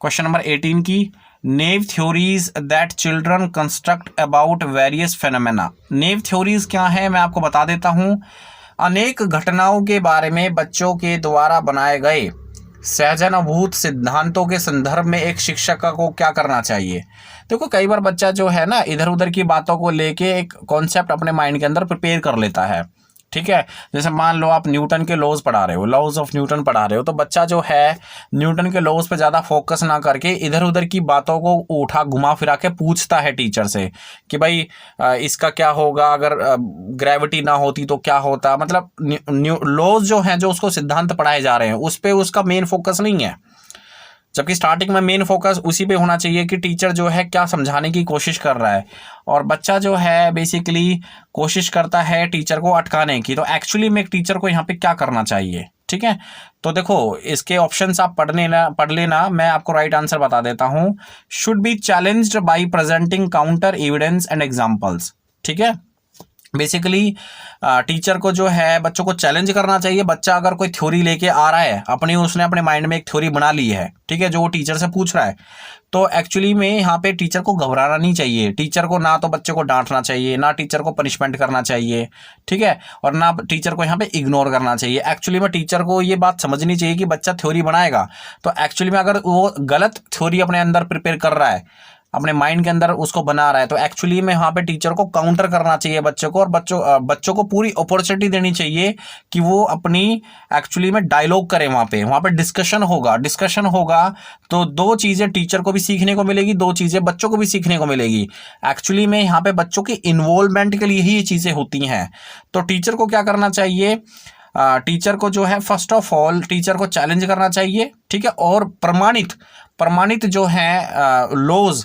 क्वेश्चन नंबर 18 की। Naive theories that children construct about various phenomena. Naive theories क्या है मैं आपको बता देता हूं। अनेक घटनाओं के बारे में बच्चों के द्वारा बनाए गए सहजानुभूत सिद्धांतों के संदर्भ में एक शिक्षक को क्या करना चाहिए। देखो कई बार बच्चा जो है ना इधर उधर की बातों को लेके एक कॉन्सेप्ट अपने माइंड के अंदर प्रिपेयर कर लेता है। ठीक है। जैसे मान लो आप न्यूटन के लॉज पढ़ा रहे हो, लॉज ऑफ न्यूटन पढ़ा रहे हो, तो बच्चा जो है न्यूटन के लॉज पे ज़्यादा फोकस ना करके इधर उधर की बातों को उठा घुमा फिरा के पूछता है टीचर से कि भाई इसका क्या होगा अगर ग्रेविटी ना होती तो क्या होता। मतलब लॉज जो हैं, जो उसको सिद्धांत पढ़ाए जा रहे हैं, उस पर उसका मेन फोकस नहीं है। जबकि स्टार्टिंग में मेन फोकस उसी पे होना चाहिए कि टीचर जो है क्या समझाने की कोशिश कर रहा है। और बच्चा जो है बेसिकली कोशिश करता है टीचर को अटकाने की। तो एक्चुअली में एक टीचर को यहाँ पे क्या करना चाहिए, ठीक है। तो देखो इसके ऑप्शंस आप पढ़ लेना, मैं आपको राइट आंसर बता देता हूं। Should be challenged bye presenting counter evidence and examples. ठीक है, बेसिकली टीचर को जो है बच्चों को चैलेंज करना चाहिए। बच्चा अगर कोई थ्योरी लेके आ रहा है उसने अपने माइंड में एक थ्योरी बना ली है, ठीक है, जो वो टीचर से पूछ रहा है, तो एक्चुअली में यहाँ पे टीचर को घबराना नहीं चाहिए। टीचर को ना तो बच्चे को डांटना चाहिए, ना टीचर को पनिशमेंट करना चाहिए, ठीक है, और ना टीचर को यहाँ पे इग्नोर करना चाहिए। एक्चुअली में टीचर को ये बात समझनी चाहिए कि बच्चा थ्योरी बनाएगा, तो एक्चुअली में अगर वो गलत थ्योरी अपने अंदर प्रिपेयर कर रहा है, अपने माइंड के अंदर उसको बना रहा है, तो एक्चुअली में यहाँ पे टीचर को काउंटर करना चाहिए बच्चों को, और बच्चों को पूरी अपॉर्चुनिटी देनी चाहिए कि वो अपनी एक्चुअली में डायलॉग करें। वहाँ पे डिस्कशन होगा तो दो चीज़ें टीचर को भी सीखने को मिलेगी, दो चीज़ें बच्चों को भी सीखने को मिलेगी। एक्चुअली में यहाँ पे बच्चों के इन्वॉल्वमेंट के लिए ही ये चीज़ें होती हैं। तो टीचर को क्या करना चाहिए, टीचर को जो है फर्स्ट ऑफ ऑल टीचर को चैलेंज करना चाहिए, ठीक है, और प्रमाणित जो है लॉज,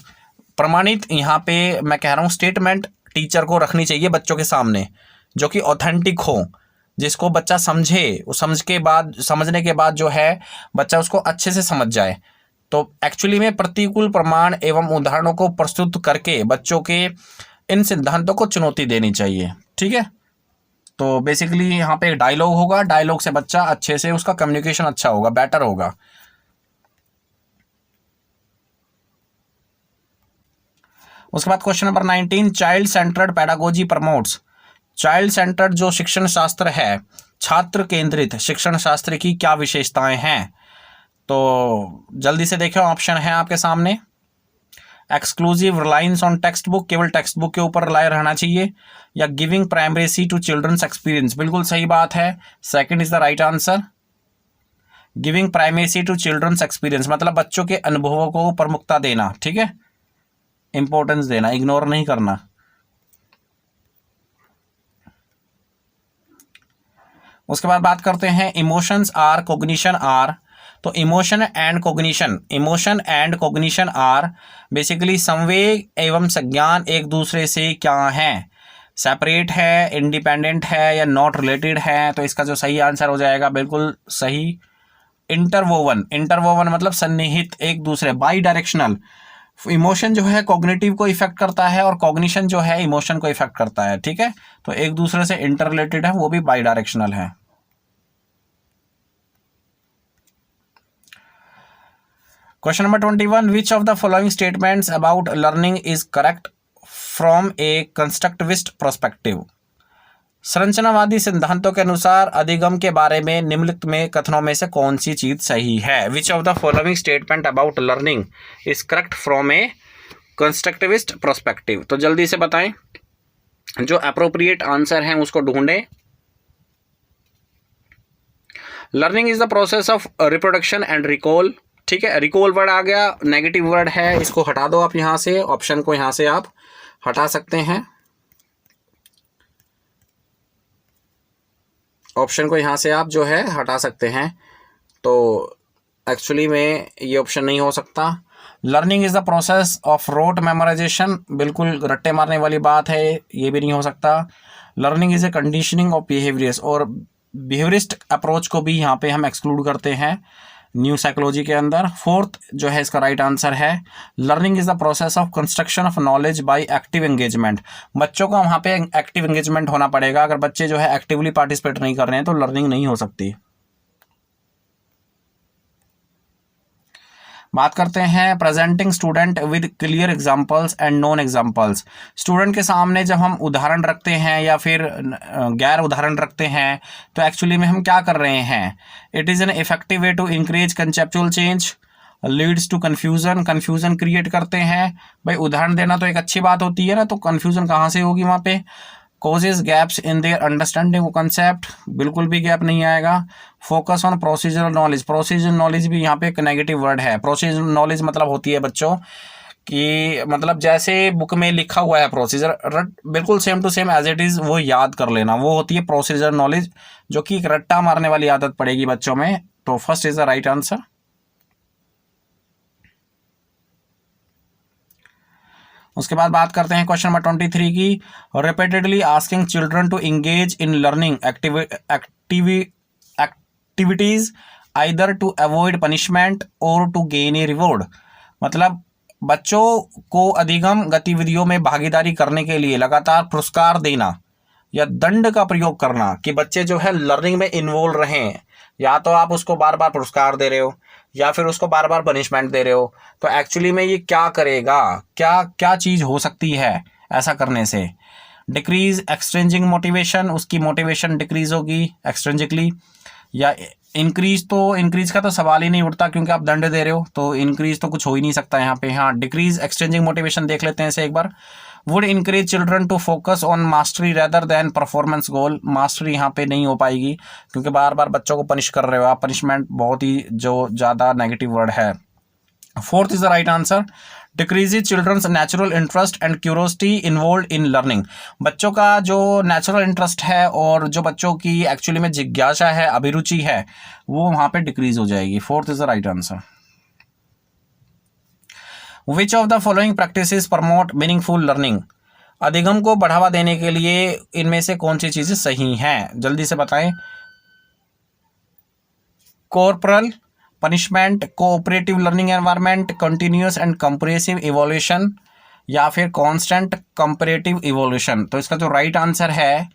प्रमाणित यहाँ पे मैं कह रहा हूँ स्टेटमेंट टीचर को रखनी चाहिए बच्चों के सामने, जो कि ऑथेंटिक हो, जिसको बच्चा समझे, समझने के बाद जो है बच्चा उसको अच्छे से समझ जाए। तो एक्चुअली में प्रतिकूल प्रमाण एवं उदाहरणों को प्रस्तुत करके बच्चों के इन सिद्धांतों को चुनौती देनी चाहिए। ठीक है, तो बेसिकली यहाँ पे एक डायलॉग होगा, डायलॉग से बच्चा अच्छे से, उसका कम्युनिकेशन अच्छा होगा, बेटर होगा। उसके बाद question number 19, child centred pedagogy promotes. Child centred जो शिक्षण शास्त्र है, छात्र केंद्रित शिक्षण शास्त्र की क्या विशेषताएं हैं? तो जल्दी से देखो, ऑप्शन है आपके सामने। Exclusive reliance on text book, केवल टेक्स्ट बुक के ऊपर रिलाय रहना चाहिए, या giving primacy to childrens experience, बिल्कुल सही बात है, second is the right answer. Giving primacy to childrens experience मतलब बच्चों के अनुभवों को प्रमुखता देना, ठीक है, इंपॉर्टेंस देना, इग्नोर नहीं करना। उसके बाद बात करते हैं इमोशंस आर कॉग्निशन आर। तो emotion and cognition are basically संवेग एवं संज्ञान एक दूसरे से क्या हैं, सेपरेट है, इंडिपेंडेंट है, या नॉट रिलेटेड है? तो इसका जो सही आंसर हो जाएगा बिल्कुल सही, इंटरवोवन मतलब सन्निहित, एक दूसरे, बाई डायरेक्शनल। इमोशन जो है कॉग्निटिव को इफेक्ट करता है और कॉग्निशन जो है इमोशन को इफेक्ट करता है, ठीक है, तो एक दूसरे से इंटर रिलेटेड है, वो भी बाई डायरेक्शनल है। Question number 21, which of the following statements about learning is correct from a constructivist perspective. संरचनावादी सिद्धांतों के अनुसार अधिगम के बारे में निम्नलिखित में कथनों में से कौन सी चीज सही है? विच of the following statement about learning is correct from a constructivist perspective. तो जल्दी से बताएं, जो अप्रोप्रिएट आंसर है उसको ढूंढें। Learning is the process of reproduction and recall, ठीक है, रिकॉल वर्ड आ गया, नेगेटिव वर्ड है, इसको हटा दो आप यहां से, ऑप्शन को यहां से आप हटा सकते हैं, ऑप्शन को यहाँ से आप जो है हटा सकते हैं। तो एक्चुअली में ये ऑप्शन नहीं हो सकता। Learning is the process of rote memorization, बिल्कुल रट्टे मारने वाली बात है, ये भी नहीं हो सकता। Learning is a conditioning of behaviours, और बिहेवियरिस्ट अप्रोच को भी यहाँ पे हम एक्सक्लूड करते हैं न्यू साइकोलॉजी के अंदर। फोर्थ जो है इसका राइट आंसर है, learning is the process of construction of knowledge by active engagement. बच्चों को वहाँ पे एक्टिव एंगेजमेंट होना पड़ेगा, अगर बच्चे जो है एक्टिवली पार्टिसिपेट नहीं कर रहे हैं तो लर्निंग नहीं हो सकती। बात करते हैं presenting student with clear examples and non examples. Student के सामने जब हम उदाहरण रखते हैं या फिर गैर उदाहरण रखते हैं तो एक्चुअली में हम क्या कर रहे हैं? It is an effective way to encourage conceptual change, leads to confusion create करते हैं। भाई उदाहरण देना तो एक अच्छी बात होती है ना, तो कन्फ्यूजन कहाँ से होगी वहाँ पे? Causes gaps in their understanding of concept, बिल्कुल भी गैप नहीं आएगा। Focus on procedural knowledge, procedural knowledge भी यहाँ पे एक नेगेटिव वर्ड है। प्रोसीजरल नॉलेज मतलब होती है बच्चों कि मतलब जैसे बुक में लिखा हुआ है प्रोसीजर, बिल्कुल same to same as it is वो याद कर लेना, वो होती है प्रोसीजरल नॉलेज, जो कि एक रट्टा मारने वाली आदत पड़ेगी बच्चों में। तो first is the right answer. उसके बाद बात करते हैं क्वेश्चन नंबर 23 की, repeatedly asking children to engage in learning activities either to avoid punishment और टू गेन ए रिवॉर्ड। मतलब बच्चों को अधिगम गतिविधियों में भागीदारी करने के लिए लगातार पुरस्कार देना या दंड का प्रयोग करना कि बच्चे जो है लर्निंग में इन्वॉल्व रहें। या तो आप उसको बार बार पुरस्कार दे रहे हो या फिर उसको बार बार पनिशमेंट दे रहे हो, तो एक्चुअली में ये क्या करेगा, क्या क्या चीज़ हो सकती है ऐसा करने से। डिक्रीज एक्सट्रिंजिक मोटिवेशन, उसकी मोटिवेशन डिक्रीज होगी एक्सट्रिंजिकली। या इंक्रीज, तो इंक्रीज का तो सवाल ही नहीं उठता क्योंकि आप दंड दे रहे हो, तो इंक्रीज तो कुछ हो ही नहीं सकता यहाँ पे। हाँ, डिक्रीज एक्सट्रिंजिक मोटिवेशन देख लेते हैं इसे एक बार। Would encourage children to focus on mastery rather than performance goal. Mastery यहाँ पे नहीं हो पाएगी क्योंकि बार बार बच्चों को पनिश कर रहे हो आप, पनिशमेंट बहुत ही जो ज़्यादा नेगेटिव वर्ड है। Fourth is the right answer, decreases children's natural interest and curiosity involve in learning. बच्चों का जो नेचुरल इंटरेस्ट है और जो बच्चों की एक्चुअली में जिज्ञासा है, अभिरुचि है, वो वहाँ पे डिक्रीज हो जाएगी। Fourth is the right answer. Which of the following practices promote meaningful learning. अधिगम को बढ़ावा देने के लिए इनमें से कौन सी चीजें सही हैं, जल्दी से बताएं। Corporal punishment, cooperative learning environment, continuous and compressive evolution या फिर कांस्टेंट कंपैरेटिव इवोल्यूशन। तो इसका जो राइट आंसर है,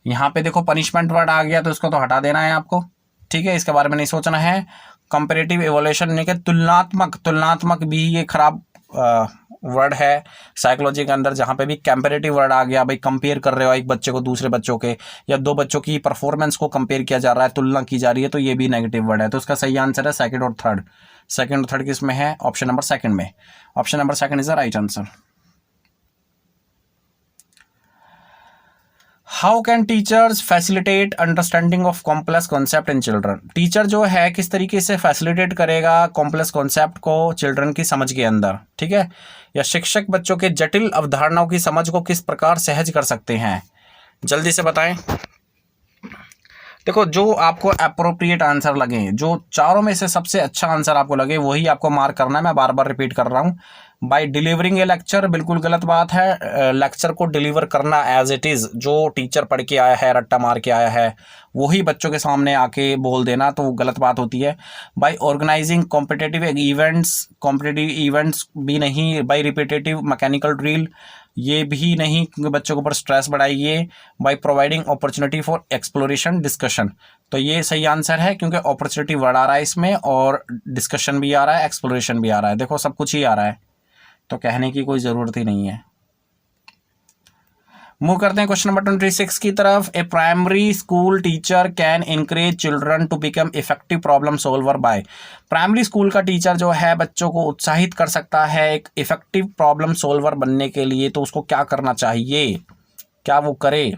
यहाँ पे देखो पनिशमेंट वर्ड आ गया तो इसको तो हटा देना है आपको, ठीक है, इसके बारे में नहीं सोचना है। कंपैरेटिव इवोल्यूशन यानी कि तुलनात्मक, तुलनात्मक भी ये खराब वर्ड है साइकोलॉजी के अंदर, जहाँ पे भी कंपैरेटिव वर्ड आ गया, भाई कंपेयर कर रहे हो एक बच्चे को दूसरे बच्चों के, या दो बच्चों की परफॉर्मेंस को कंपेयर किया जा रहा है, तुलना की जा रही है, तो ये भी नेगेटिव वर्ड है। तो इसका सही आंसर है सेकंड और थर्ड। सेकंड और थर्ड किस में है, ऑप्शन नंबर सेकंड में। Option number second is the right answer. How can teachers facilitate understanding of complex concept in children. Teacher जो है किस तरीके से फैसिलिटेट करेगा कॉम्प्लेक्स कॉन्सेप्ट को चिल्ड्रन की समझ के अंदर, ठीक है। या शिक्षक बच्चों के जटिल अवधारणाओं की समझ को किस प्रकार सहज कर सकते हैं, जल्दी से बताएं। देखो, जो आपको अप्रोप्रिएट आंसर लगे, जो चारों में से सबसे अच्छा आंसर आपको लगे, वही आपको मार्क करना है। मैं बार बार रिपीट कर रहा हूँ। बाय डिलीवरिंग ए लेक्चर, बिल्कुल गलत बात है। लेक्चर को डिलीवर करना एज इट इज़, जो टीचर पढ़ के आया है, रट्टा मार के आया है, वही बच्चों के सामने आके बोल देना, तो वो गलत बात होती है। बाय ऑर्गेनाइजिंग कॉम्पिटिटिव इवेंट्स भी नहीं। बाय रिपीटेटिव मैकेनिकल ड्रिल, ये भी नहीं क्योंकि बच्चों के ऊपर स्ट्रेस बढ़ाइए। By providing opportunity for exploration discussion, तो ये सही आंसर है क्योंकि अपॉर्चुनिटी वर्ड आ रहा है इसमें और डिस्कशन भी आ रहा है, एक्सप्लोरेशन भी आ रहा है। देखो, सब कुछ ही आ रहा है, तो कहने की कोई ज़रूरत ही नहीं है। मूव करते हैं क्वेश्चन नंबर 26 की तरफ। A primary school teacher can encourage children to become effective problem solver by. Primary school का टीचर जो है बच्चों को उत्साहित कर सकता है एक इफेक्टिव प्रॉब्लम सोल्वर बनने के लिए, तो उसको क्या करना चाहिए, क्या वो करे।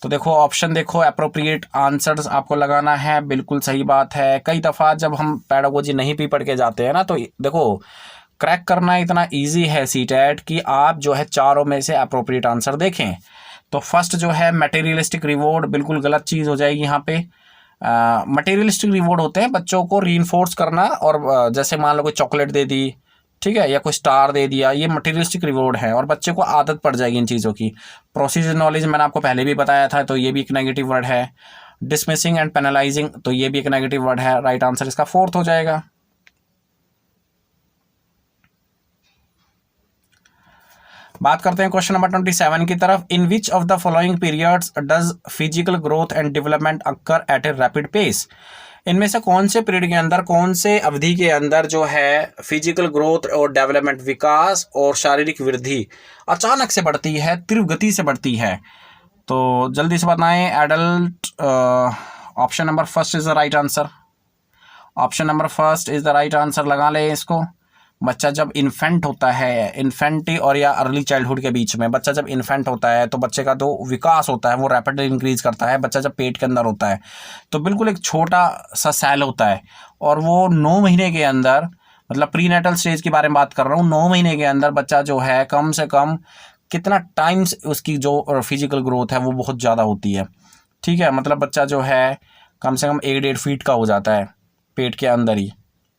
तो देखो ऑप्शन, देखो अप्रोप्रिएट आंसर्स आपको लगाना है, बिल्कुल सही बात है। कई दफ़ा जब हम पेडागोजी नहीं भी पढ़ के जाते हैं ना, तो देखो क्रैक करना इतना इजी है सीटेट कि आप जो है चारों में से अप्रोप्रिएट आंसर देखें। तो फर्स्ट जो है मटेरियलिस्टिक रिवॉर्ड, बिल्कुल गलत चीज़ हो जाएगी यहाँ पे। मटेरियलिस्टिक रिवॉर्ड होते हैं बच्चों को रीइंफोर्स करना, और जैसे मान लो कोई चॉकलेट दे दी, ठीक है, या कोई स्टार दे दिया, ये मटेरियलिस्टिक रिवॉर्ड है और बच्चे को आदत पड़ जाएगी इन चीज़ों की। प्रोसीजर नॉलेज मैंने आपको पहले भी बताया था, तो ये भी एक नेगेटिव वर्ड है। डिसमिसिंग एंड पेनलाइजिंग, तो ये भी एक नेगेटिव वर्ड है। राइट आंसर इसका फोर्थ हो जाएगा। बात करते हैं क्वेश्चन नंबर 27 की तरफ। In which of the following periods does physical growth and development occur at a rapid pace. इनमें से कौन से पीरियड के अंदर, कौन से अवधि के अंदर जो है फिजिकल ग्रोथ और डेवलपमेंट, विकास और शारीरिक वृद्धि अचानक से बढ़ती है, तीव्र गति से बढ़ती है। तो जल्दी से बताएं। Adult, option number first is the right answer. Option number first is the right answer, लगा ले इसको। बच्चा जब इन्फेंट होता है, इन्फेंटी और या अर्ली चाइल्डहुड के बीच में, बच्चा जब इन्फेंट होता है तो बच्चे का जो विकास होता है वो रैपिडली इंक्रीज करता है। बच्चा जब पेट के अंदर होता है तो बिल्कुल एक छोटा सा सेल होता है और वो 9 महीने के अंदर, मतलब प्रीनेटल स्टेज के बारे में बात कर रहा हूँ, 9 महीने के अंदर बच्चा जो है कम से कम कितना टाइम्स उसकी जो फिजिकल ग्रोथ है वो बहुत ज़्यादा होती है, ठीक है। मतलब बच्चा जो है कम से कम 1-1.5 फीट का हो जाता है पेट के अंदर ही,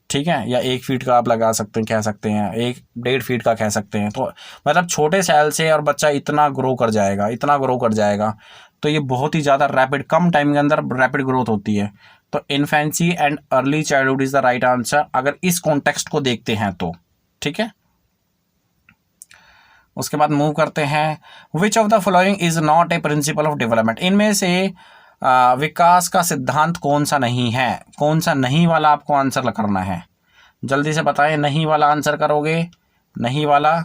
ठीक है, या 1 फीट का आप लगा सकते हैं, कह सकते हैं 1-1.5 फीट का कह सकते हैं। तो मतलब छोटे सेल से और बच्चा इतना ग्रो कर जाएगा, इतना ग्रो कर जाएगा। तो ये बहुत ही ज़्यादा रैपिड, कम टाइम के अंदर रैपिड ग्रोथ होती है। तो infancy and early childhood is the right answer अगर इस कॉन्टेक्स्ट को देखते हैं तो, ठीक है। उसके बाद मूव करते हैं, विच of the following is not a principle of development. इनमें से विकास का सिद्धांत कौन सा नहीं है, कौन सा नहीं वाला आपको आंसर करना है, जल्दी से बताएं। नहीं वाला आंसर करोगे, नहीं वाला।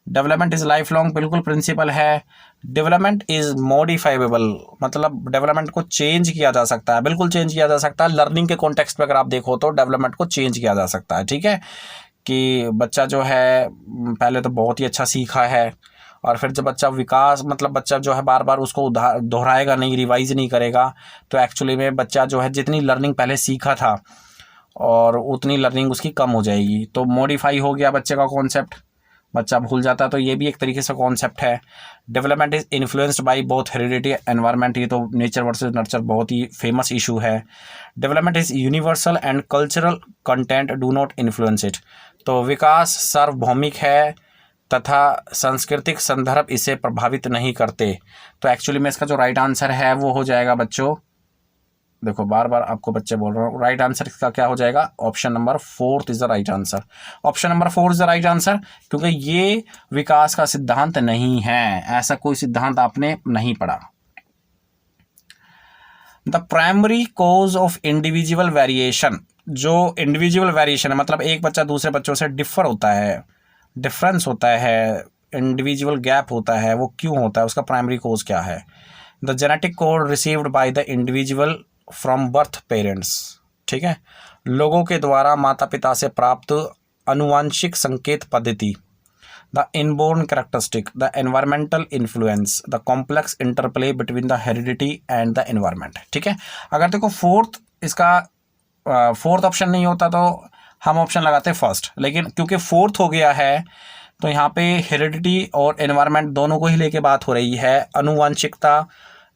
डेवलपमेंट इज लाइफ लॉन्ग, बिल्कुल प्रिंसिपल है। डेवलपमेंट इज मॉडिफाइबल, मतलब डेवलपमेंट को चेंज किया जा सकता है, बिल्कुल चेंज किया जा सकता है। लर्निंग के कॉन्टेक्स्ट पे अगर आप देखो तो डेवलपमेंट को चेंज किया जा सकता है, ठीक है। कि बच्चा जो है पहले तो बहुत ही अच्छा सीखा है, और फिर जब बच्चा विकास, मतलब बच्चा जो है बार बार उसको दोहराएगा नहीं, रिवाइज नहीं करेगा, तो एक्चुअली में बच्चा जो है जितनी लर्निंग पहले सीखा था और उतनी लर्निंग उसकी कम हो जाएगी। तो मॉडिफाई हो गया बच्चे का कॉन्सेप्ट, बच्चा भूल जाता है, तो ये भी एक तरीके से कॉन्सेप्ट है। Development is influenced by both heredity environment, ये तो नेचर वर्सेस नर्चर बहुत ही फेमस इशू है। Development is universal and cultural content do not influence it, तो विकास सार्वभौमिक है तथा सांस्कृतिक संदर्भ इसे प्रभावित नहीं करते। तो एक्चुअली में इसका जो राइट आंसर है वो हो जाएगा बच्चों, देखो बार बार आपको बच्चे बोल रहा हूँ, राइट आंसर इसका क्या हो जाएगा, option number 4 is the right answer. Option number 4 is the right answer, क्योंकि ये विकास का सिद्धांत नहीं है, ऐसा कोई सिद्धांत आपने नहीं पढ़ा। The primary cause of individual variation, जो इंडिविजुअल वेरिएशन है मतलब एक बच्चा दूसरे बच्चों से डिफर होता है, डिफरेंस होता है, इंडिविजुअल गैप होता है, वो क्यों होता है, उसका प्राइमरी कॉज क्या है। The genetic code received by the individual from birth parents, ठीक है, लोगों के द्वारा माता पिता से प्राप्त अनुवांशिक संकेत पद्धति। The inborn characteristic, the environmental influence, the complex interplay between the heredity and the environment, ठीक है। अगर देखो फोर्थ ऑप्शन नहीं होता तो हम ऑप्शन लगाते फर्स्ट, लेकिन क्योंकि फोर्थ हो गया है तो यहाँ पे हेरिडिटी और एनवायरमेंट दोनों को ही लेके बात हो रही है, अनुवांशिकता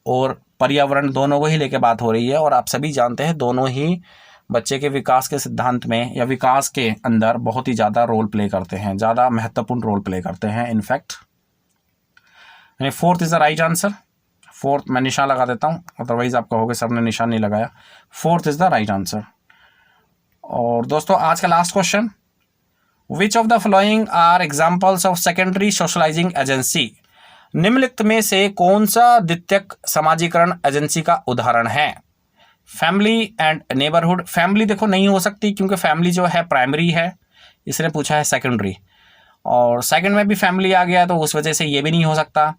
और पर्यावरण दोनों को ही लेके बात हो रही है। और आप सभी जानते हैं दोनों ही बच्चे के विकास के सिद्धांत में या विकास के अंदर बहुत ही ज़्यादा रोल प्ले करते हैं, ज़्यादा महत्वपूर्ण रोल प्ले करते हैं इनफैक्ट। यानी 4th is the right answer. 4th मैं निशान लगा देता हूँ, अदरवाइज आप कहोगे सर ने निशान नहीं लगाया। 4th is the right answer. और दोस्तों आज का last question, which of the following are examples of secondary socializing agency, निम्नलिखित में से कौन सा द्वितीयक समाजीकरण एजेंसी का उदाहरण है। फैमिली एंड नेबरहुड, फैमिली देखो नहीं हो सकती क्योंकि फैमिली जो है प्राइमरी है, इसने पूछा है सेकेंडरी, और सेकंड में भी फैमिली आ गया तो उस वजह से ये भी नहीं हो सकता।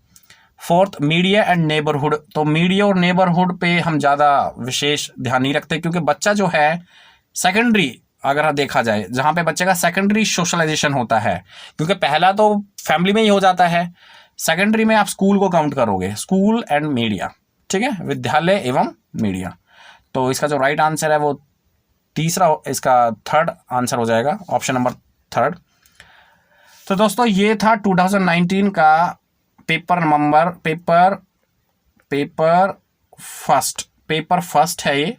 4th मीडिया एंड नेबरहुड, तो मीडिया और नेबरहुड पे हम ज़्यादा विशेष ध्यान नहीं रखते क्योंकि बच्चा जो है सेकेंडरी, अगर देखा जाए जहाँ पे बच्चे का सेकेंडरी सोशलाइजेशन होता है, क्योंकि पहला तो फैमिली में ही हो जाता है, सेकेंडरी में आप स्कूल को काउंट करोगे, स्कूल एंड मीडिया, ठीक है, विद्यालय एवं मीडिया। तो इसका जो राइट आंसर है वो तीसरा, इसका 3rd आंसर हो जाएगा, ऑप्शन नंबर 3rd। तो दोस्तों ये था 2019 का पेपर फर्स्ट है ये,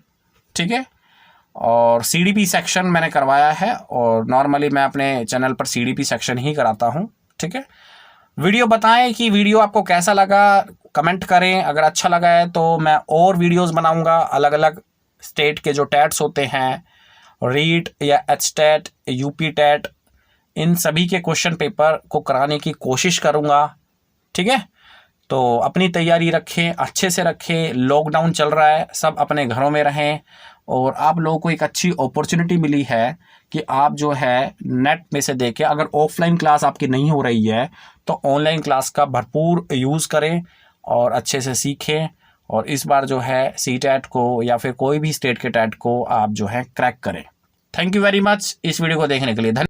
ठीक है। और CDP सेक्शन मैंने करवाया है, और नॉर्मली मैं अपने चैनल पर CDP सेक्शन ही कराता हूँ, ठीक है। वीडियो बताएं कि वीडियो आपको कैसा लगा, कमेंट करें। अगर अच्छा लगा है तो मैं और वीडियोस बनाऊंगा, अलग अलग स्टेट के जो टैट्स होते हैं, रीट या HTET, UP टैट, इन सभी के क्वेश्चन पेपर को कराने की कोशिश करूंगा, ठीक है। तो अपनी तैयारी रखें, अच्छे से रखें, लॉकडाउन चल रहा है, सब अपने घरों में रहें, और आप लोगों को एक अच्छी अपॉर्चुनिटी मिली है कि आप जो है नेट में से देखें, अगर ऑफलाइन क्लास आपकी नहीं हो रही है तो ऑनलाइन क्लास का भरपूर यूज़ करें और अच्छे से सीखें, और इस बार जो है CTET को या फिर कोई भी स्टेट के टैट को आप जो है क्रैक करें। थैंक यू वेरी मच इस वीडियो को देखने के लिए।